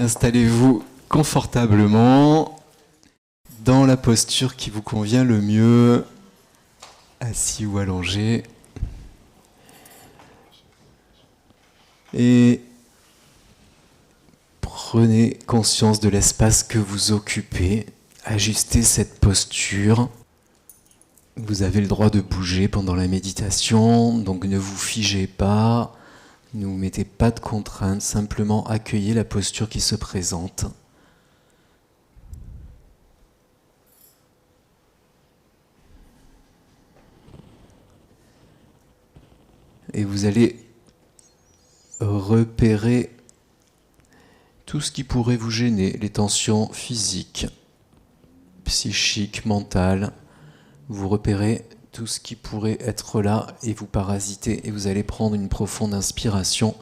Installez-vous confortablement dans la posture qui vous convient le mieux, assis ou allongé. Et prenez conscience de l'espace que vous occupez. Ajustez cette posture. Vous avez le droit de bouger pendant la méditation, donc ne vous figez pas, ne vous mettez pas de contraintes, simplement accueillez la posture qui se présente. Et vous allez repérer tout ce qui pourrait vous gêner, les tensions physiques, psychiques, mentales. Vous repérez tout ce qui pourrait être là et vous parasiter, et vous allez prendre une profonde inspiration,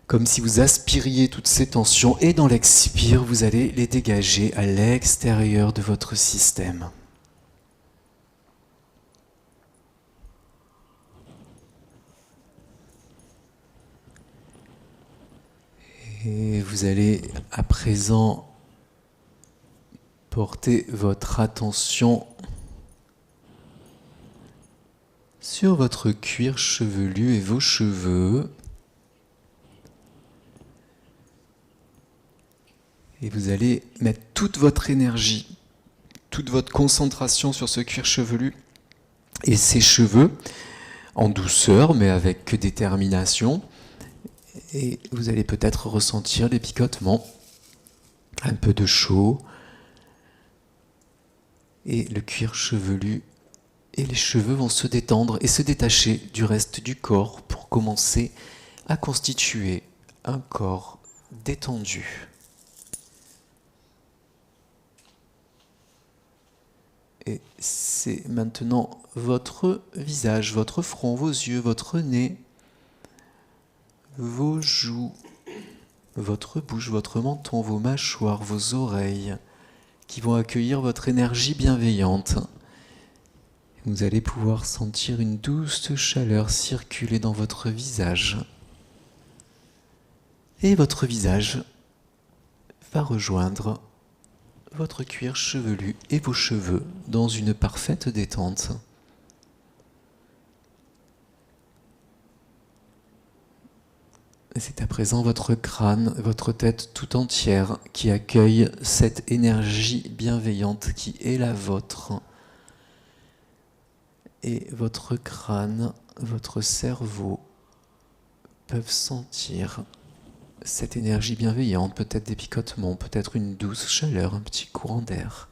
comme si vous aspiriez toutes ces tensions, et dans l'expire, vous allez les dégager à l'extérieur de votre système. Et vous allez à présent porter votre attention sur votre cuir chevelu et vos cheveux. Et vous allez mettre toute votre énergie, toute votre concentration sur ce cuir chevelu et ses cheveux, en douceur mais avec détermination. Et vous allez peut-être ressentir des picotements, un peu de chaud. Et le cuir chevelu et les cheveux vont se détendre et se détacher du reste du corps pour commencer à constituer un corps détendu. Et c'est maintenant votre visage, votre front, vos yeux, votre nez, vos joues, votre bouche, votre menton, vos mâchoires, vos oreilles qui vont accueillir votre énergie bienveillante. Vous allez pouvoir sentir une douce chaleur circuler dans votre visage. Et votre visage va rejoindre votre cuir chevelu et vos cheveux dans une parfaite détente. C'est à présent votre crâne, votre tête tout entière qui accueille cette énergie bienveillante qui est la vôtre. Et votre crâne, votre cerveau peuvent sentir cette énergie bienveillante, peut-être des picotements, peut-être une douce chaleur, un petit courant d'air.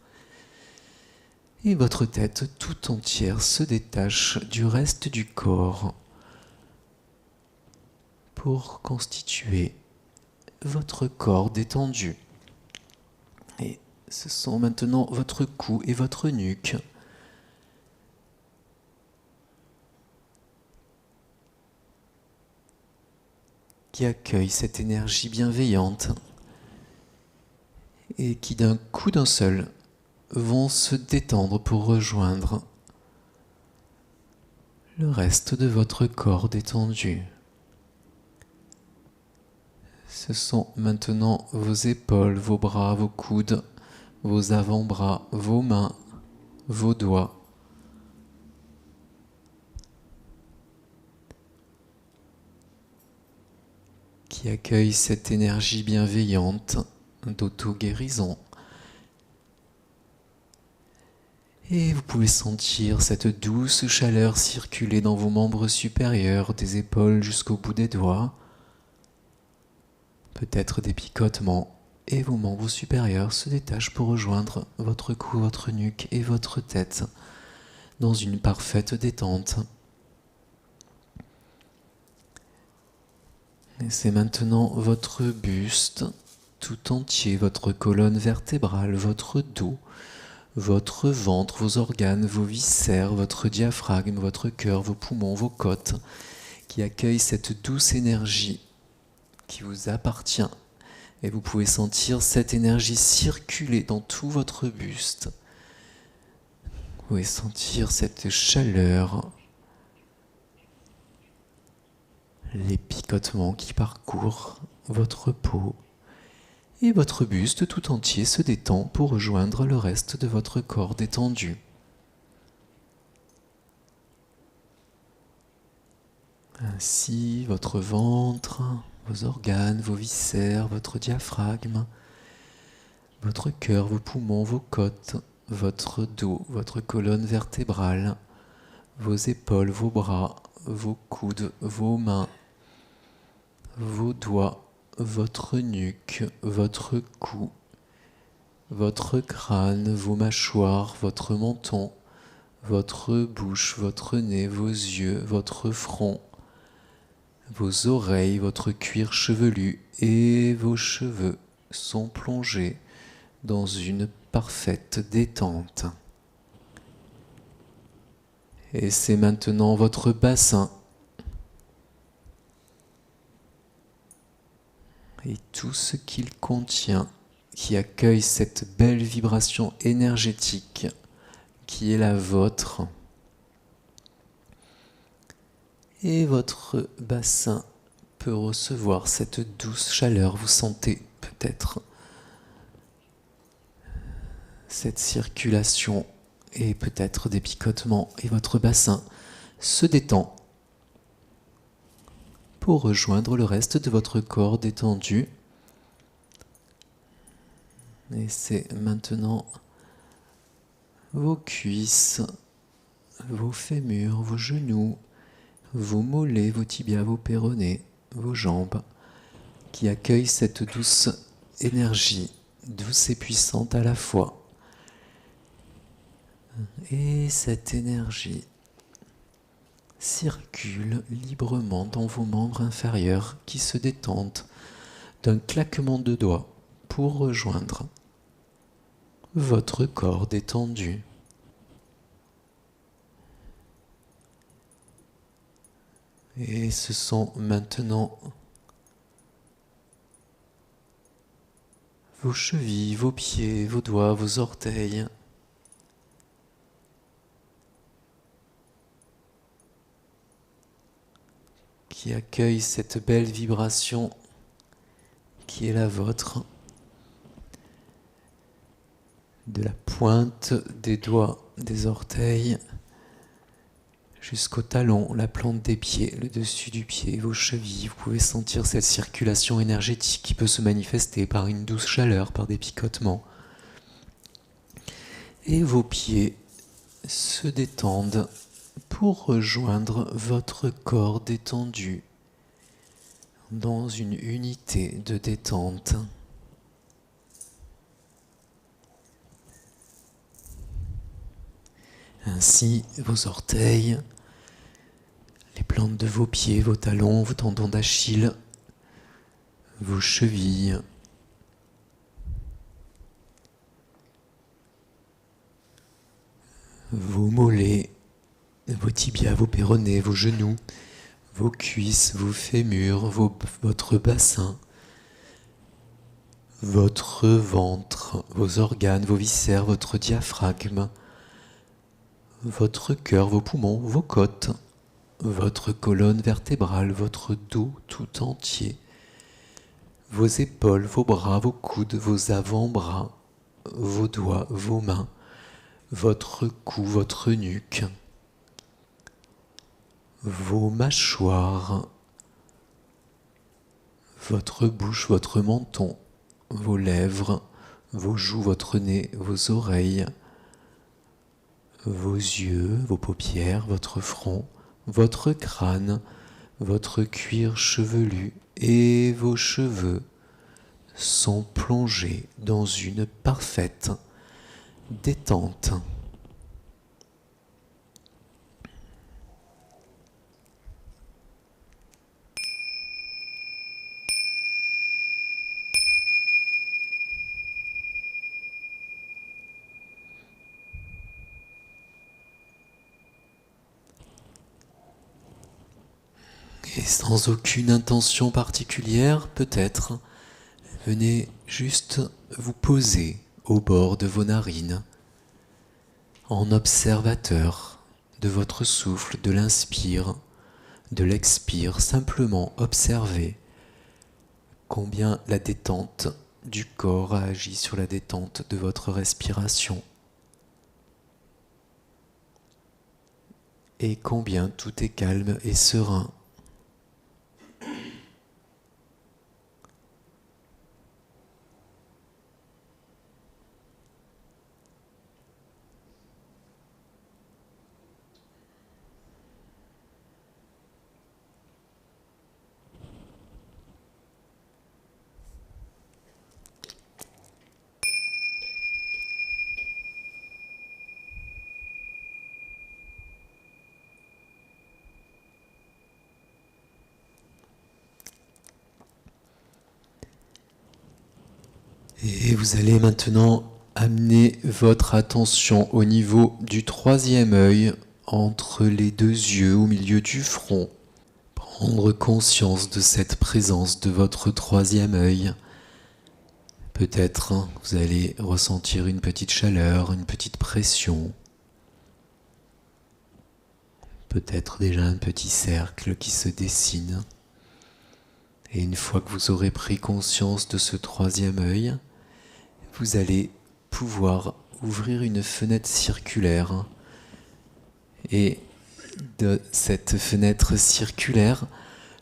Et votre tête tout entière se détache du reste du corps pour constituer votre corps détendu. Et ce sont maintenant votre cou et votre nuque qui accueillent cette énergie bienveillante et qui d'un coup d'un seul vont se détendre pour rejoindre le reste de votre corps détendu. Ce sont maintenant vos épaules, vos bras, vos coudes, vos avant-bras, vos mains, vos doigts. Qui accueillent cette énergie bienveillante d'auto-guérison. Et vous pouvez sentir cette douce chaleur circuler dans vos membres supérieurs, des épaules jusqu'au bout des doigts. Peut-être des picotements, et vos membres supérieurs se détachent pour rejoindre votre cou, votre nuque et votre tête dans une parfaite détente. Et c'est maintenant votre buste tout entier, votre colonne vertébrale, votre dos, votre ventre, vos organes, vos viscères, votre diaphragme, votre cœur, vos poumons, vos côtes, qui accueillent cette douce énergie qui vous appartient. Et vous pouvez sentir cette énergie circuler dans tout votre buste. Vous pouvez sentir cette chaleur, les picotements qui parcourent votre peau Et votre buste tout entier se détend pour rejoindre le reste de votre corps détendu. Ainsi, votre ventre, vos organes, vos viscères, votre diaphragme, votre cœur, vos poumons, vos côtes, votre dos, votre colonne vertébrale, vos épaules, vos bras, vos coudes, vos mains, vos doigts, votre nuque, votre cou, votre crâne, vos mâchoires, votre menton, votre bouche, votre nez, vos yeux, votre front, vos oreilles, votre cuir chevelu et vos cheveux sont plongés dans une parfaite détente. Et c'est maintenant votre bassin et tout ce qu'il contient qui accueille cette belle vibration énergétique qui est la vôtre. Et votre bassin peut recevoir cette douce chaleur. Vous sentez peut-être cette circulation et peut-être des picotements. Et votre bassin se détend pour rejoindre le reste de votre corps détendu. Et c'est maintenant vos cuisses, vos fémurs, vos genoux, vos mollets, vos tibias, vos péronés, vos jambes, qui accueillent cette douce énergie, douce et puissante à la fois. Et cette énergie circule librement dans vos membres inférieurs qui se détendent d'un claquement de doigts pour rejoindre votre corps détendu. Et ce sont maintenant vos chevilles, vos pieds, vos doigts, vos orteils, qui accueillent cette belle vibration qui est la vôtre, de la pointe des doigts, des orteils, jusqu'au talon, la plante des pieds, le dessus du pied, vos chevilles. Vous pouvez sentir cette circulation énergétique qui peut se manifester par une douce chaleur, par des picotements. Et vos pieds se détendent pour rejoindre votre corps détendu dans une unité de détente. Ainsi, vos orteils, les plantes de vos pieds, vos talons, vos tendons d'Achille, vos chevilles, vos mollets, vos tibias, vos péronés, vos genoux, vos cuisses, vos fémurs, votre bassin, votre ventre, vos organes, vos viscères, votre diaphragme, votre cœur, vos poumons, vos côtes, votre colonne vertébrale, votre dos tout entier, vos épaules, vos bras, vos coudes, vos avant-bras, vos doigts, vos mains, votre cou, votre nuque, vos mâchoires, votre bouche, votre menton, vos lèvres, vos joues, votre nez, vos oreilles, vos yeux, vos paupières, votre front, votre crâne, votre cuir chevelu et vos cheveux sont plongés dans une parfaite détente. Et sans aucune intention particulière, peut-être, venez juste vous poser au bord de vos narines, en observateur de votre souffle, de l'inspire, de l'expire, simplement observez combien la détente du corps a agi sur la détente de votre respiration et combien tout est calme et serein. Et vous allez maintenant amener votre attention au niveau du troisième œil, entre les deux yeux, au milieu du front. Prendre conscience de cette présence de votre troisième œil. Peut-être vous allez ressentir une petite chaleur, une petite pression. Peut-être déjà un petit cercle qui se dessine. Et une fois que vous aurez pris conscience de ce troisième œil, vous allez pouvoir ouvrir une fenêtre circulaire. Et de cette fenêtre circulaire,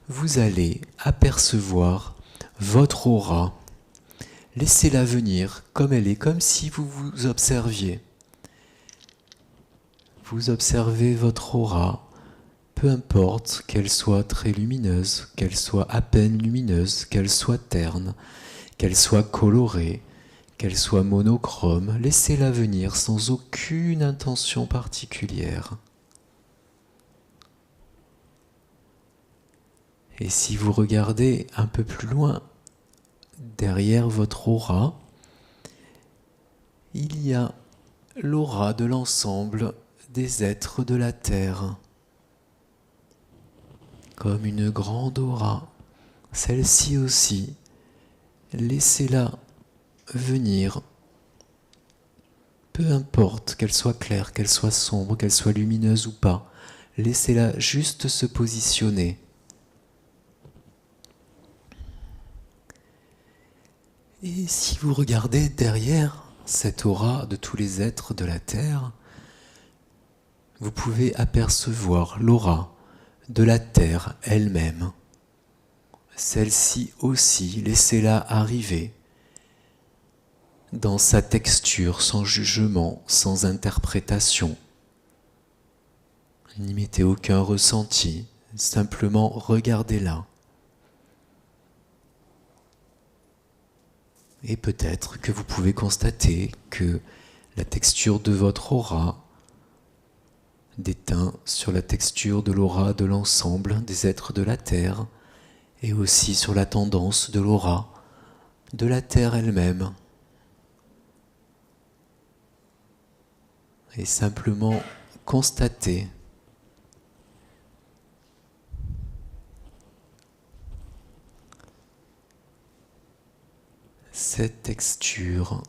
vous allez apercevoir votre aura. Laissez-la venir comme elle est, comme si vous vous observiez. Vous observez votre aura, peu importe qu'elle soit très lumineuse, qu'elle soit à peine lumineuse, qu'elle soit terne, qu'elle soit colorée, qu'elle soit monochrome, laissez-la venir sans aucune intention particulière. Et si vous regardez un peu plus loin, derrière votre aura, il y a l'aura de l'ensemble des êtres de la Terre. Comme une grande aura, celle-ci aussi, laissez-la venir, peu importe qu'elle soit claire, qu'elle soit sombre, qu'elle soit lumineuse ou pas, laissez-la juste se positionner. Et si vous regardez derrière cette aura de tous les êtres de la Terre, vous pouvez apercevoir l'aura de la Terre elle-même. Celle-ci aussi, laissez-la arriver dans sa texture, sans jugement, sans interprétation. N'y mettez aucun ressenti, simplement regardez-la. Et peut-être que vous pouvez constater que la texture de votre aura déteint sur la texture de l'aura de l'ensemble des êtres de la Terre et aussi sur la tendance de l'aura de la Terre elle-même. Et simplement constater cette texture.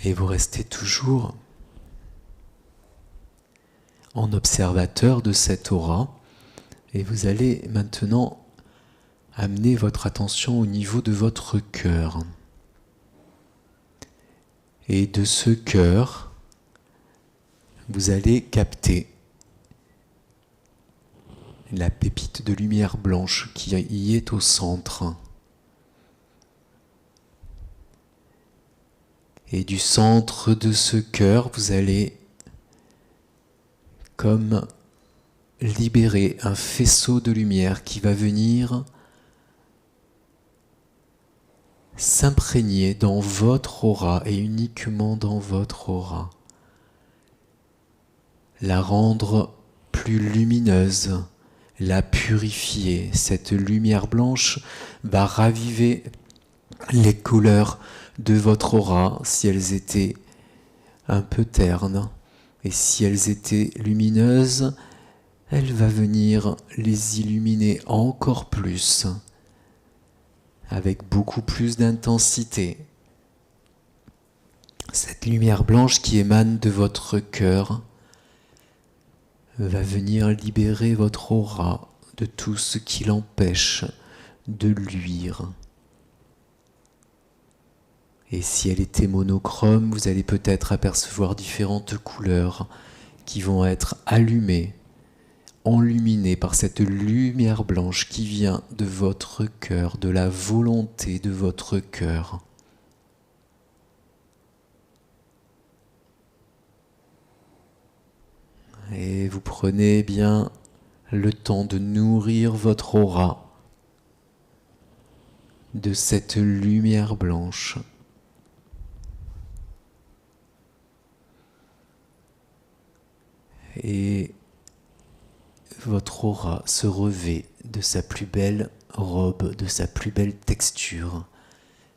Et vous restez toujours en observateur de cette aura. Et vous allez maintenant amener votre attention au niveau de votre cœur. Et de ce cœur, vous allez capter la pépite de lumière blanche qui y est au centre. Et du centre de ce cœur, vous allez comme libérer un faisceau de lumière qui va venir s'imprégner dans votre aura et uniquement dans votre aura. La rendre plus lumineuse, la purifier. Cette lumière blanche va raviver les couleurs de votre aura si elles étaient un peu ternes. Et si elles étaient lumineuses, elle va venir les illuminer encore plus, avec beaucoup plus d'intensité. Cette lumière blanche qui émane de votre cœur va venir libérer votre aura de tout ce qui l'empêche de luire. Et si elle était monochrome, vous allez peut-être apercevoir différentes couleurs qui vont être allumées, enluminées par cette lumière blanche qui vient de votre cœur, de la volonté de votre cœur. Et vous prenez bien le temps de nourrir votre aura de cette lumière blanche. Et votre aura se revêt de sa plus belle robe, de sa plus belle texture.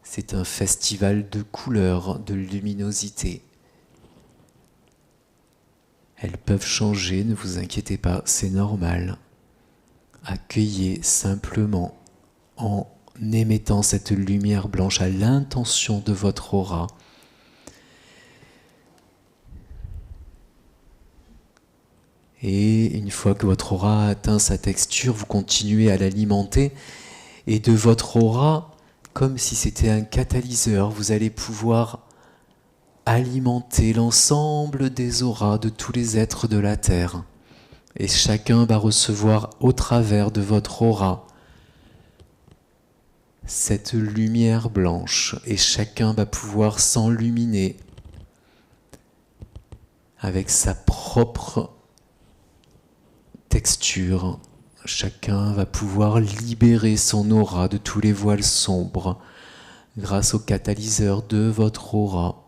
C'est un festival de couleurs, de luminosité. Elles peuvent changer, ne vous inquiétez pas, c'est normal. Accueillez simplement en émettant cette lumière blanche à l'intention de votre aura. Et une fois que votre aura a atteint sa texture, vous continuez à l'alimenter. Et de votre aura, comme si c'était un catalyseur, vous allez pouvoir alimenter l'ensemble des auras de tous les êtres de la Terre. Et chacun va recevoir au travers de votre aura cette lumière blanche. Et chacun va pouvoir s'enluminer avec sa propre texture. Chacun va pouvoir libérer son aura de tous les voiles sombres grâce au catalyseur de votre aura.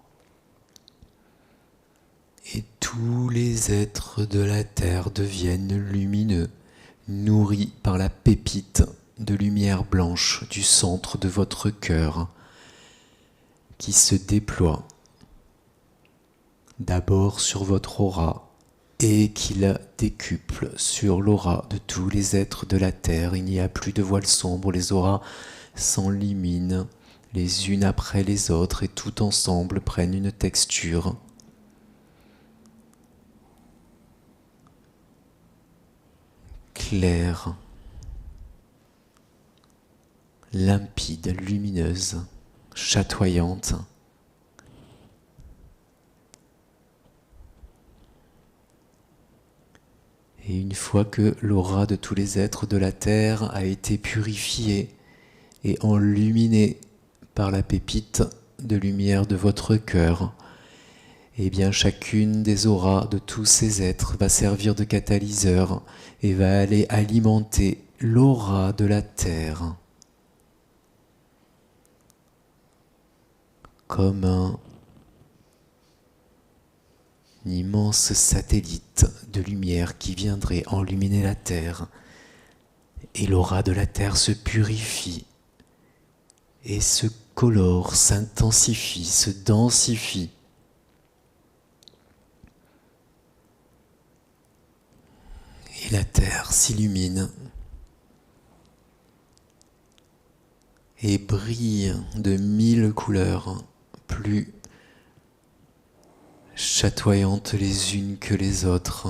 Et tous les êtres de la Terre deviennent lumineux, nourris par la pépite de lumière blanche du centre de votre cœur qui se déploie d'abord sur votre aura et qui la décuple sur l'aura de tous les êtres de la Terre. Il n'y a plus de voiles sombres, les auras s'enluminent les unes après les autres et tout ensemble prennent une texture claire, limpide, lumineuse, chatoyante. Et une fois que l'aura de tous les êtres de la Terre a été purifiée et enluminée par la pépite de lumière de votre cœur, eh bien chacune des auras de tous ces êtres va servir de catalyseur et va aller alimenter l'aura de la Terre comme un immense satellite de lumière qui viendrait enluminer la Terre. Et l'aura de la Terre se purifie et se colore, s'intensifie, se densifie. Et la Terre s'illumine et brille de 1000 couleurs, plus chatoyantes les unes que les autres.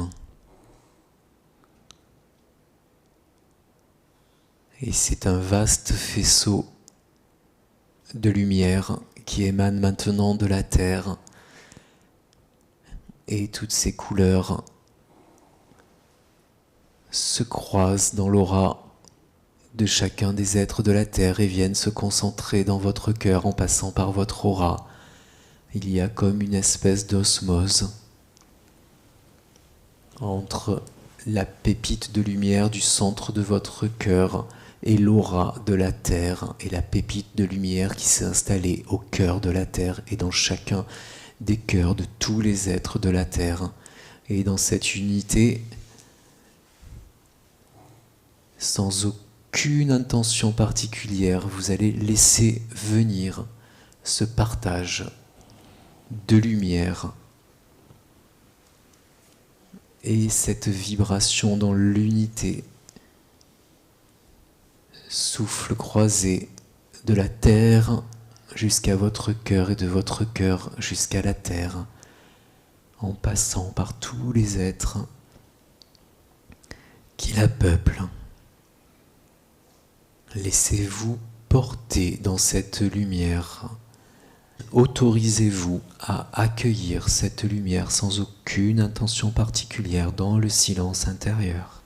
Et c'est un vaste faisceau de lumière qui émane maintenant de la Terre. Et toutes ces couleurs se croisent dans l'aura de chacun des êtres de la Terre et viennent se concentrer dans votre cœur en passant par votre aura. Il y a comme une espèce d'osmose entre la pépite de lumière du centre de votre cœur et l'aura de la Terre et la pépite de lumière qui s'est installée au cœur de la Terre et dans chacun des cœurs de tous les êtres de la Terre. Et dans cette unité, sans aucune intention particulière, vous allez laisser venir ce partage de lumière et cette vibration dans l'unité, souffle croisé de la Terre jusqu'à votre cœur et de votre cœur jusqu'à la terre, en passant par tous les êtres qui la peuplent. Laissez-vous porter dans cette lumière. Autorisez-vous à accueillir cette lumière sans aucune intention particulière dans le silence intérieur.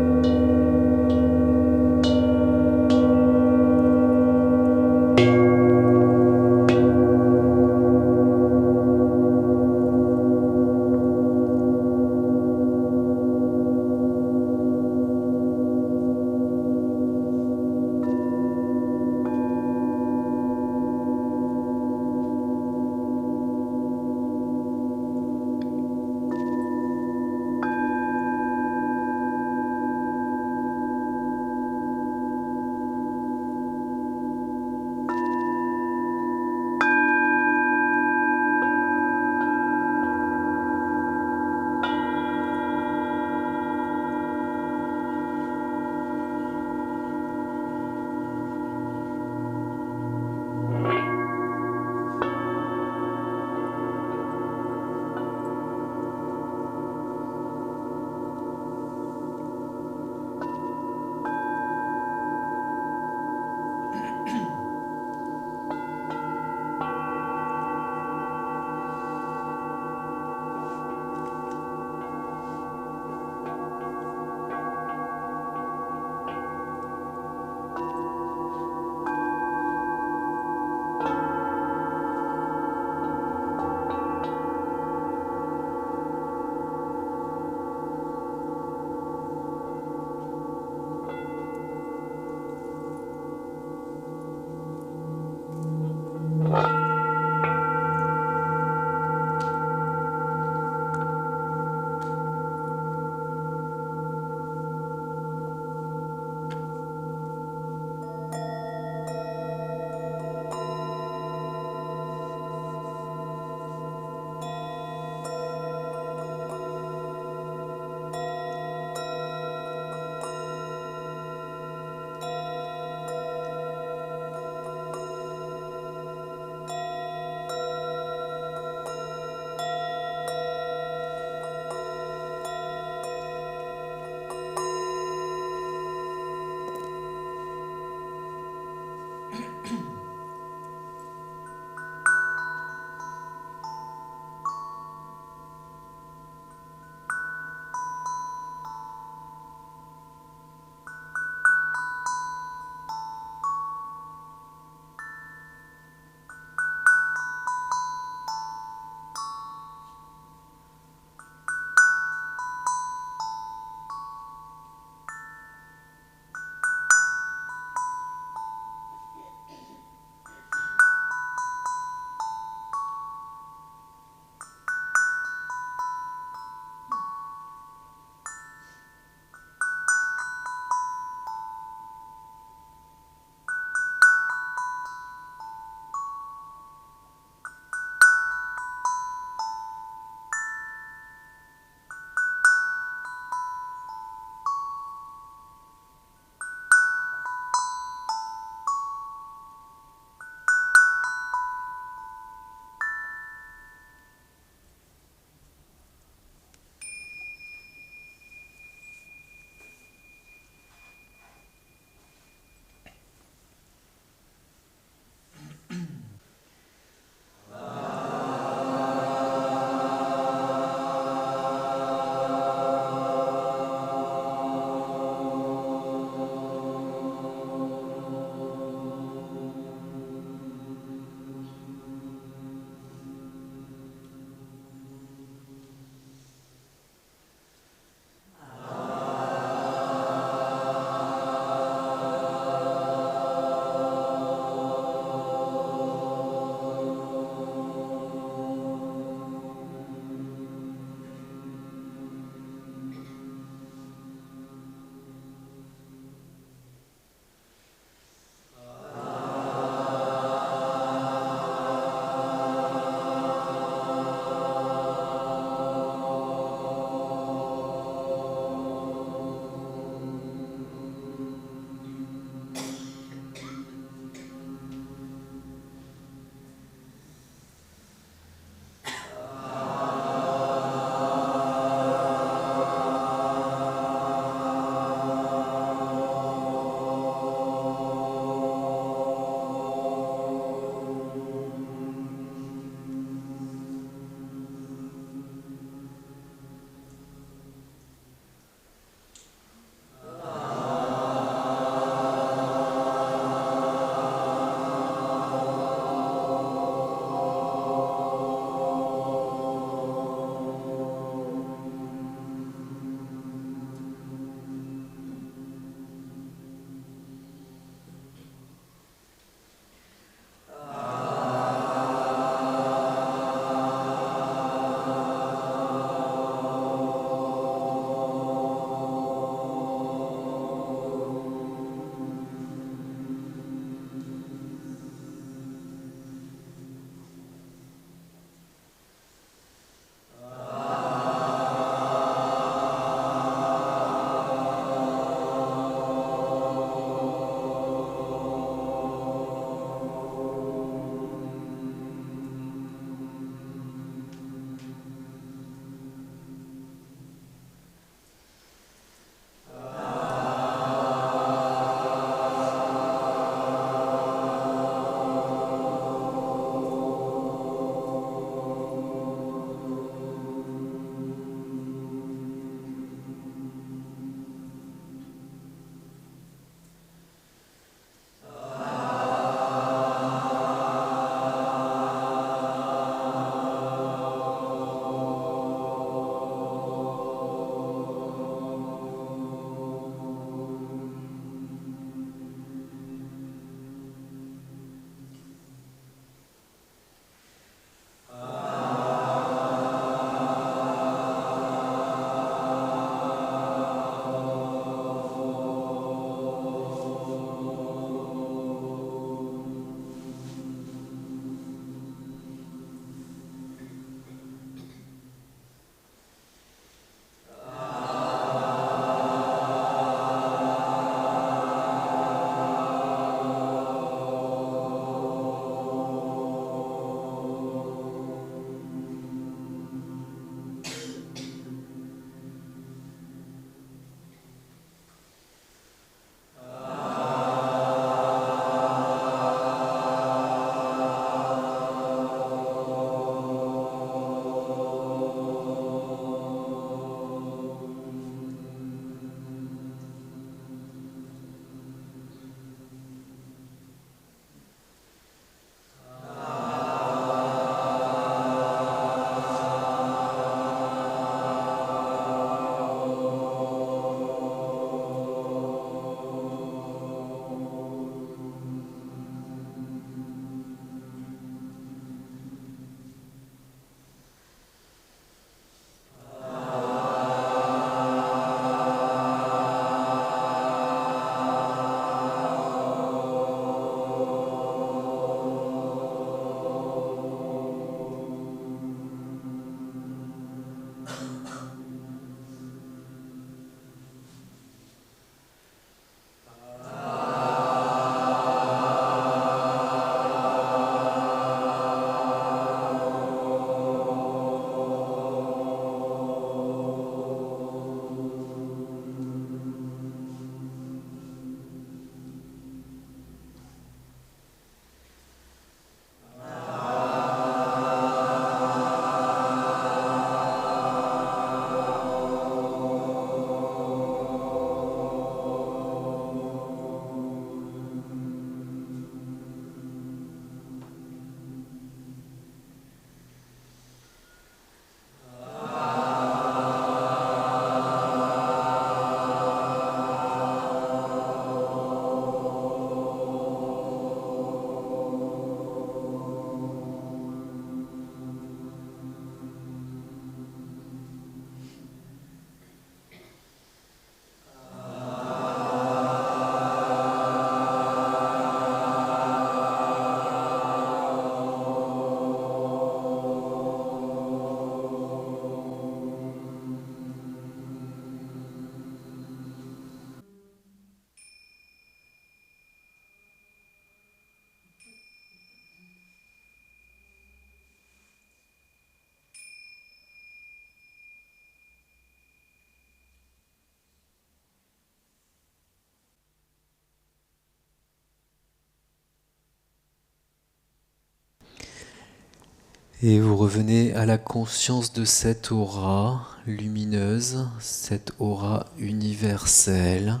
Et vous revenez à la conscience de cette aura lumineuse, cette aura universelle.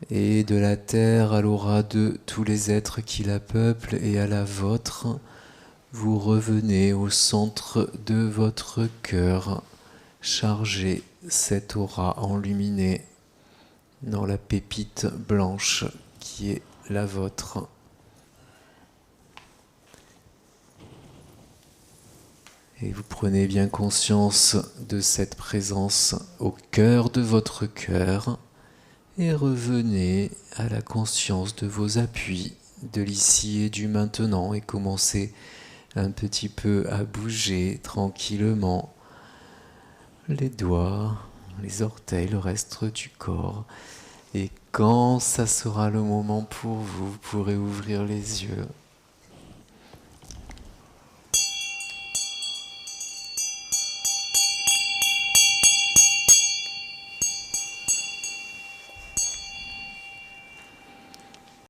Et de la terre à l'aura de tous les êtres qui la peuplent et à la vôtre, vous revenez au centre de votre cœur, chargez cette aura enluminée dans la pépite blanche qui est la vôtre. Et vous prenez bien conscience de cette présence au cœur de votre cœur et revenez à la conscience de vos appuis, de l'ici et du maintenant et commencez un petit peu à bouger tranquillement les doigts, les orteils, le reste du corps. Et quand ça sera le moment pour vous, vous pourrez ouvrir les yeux.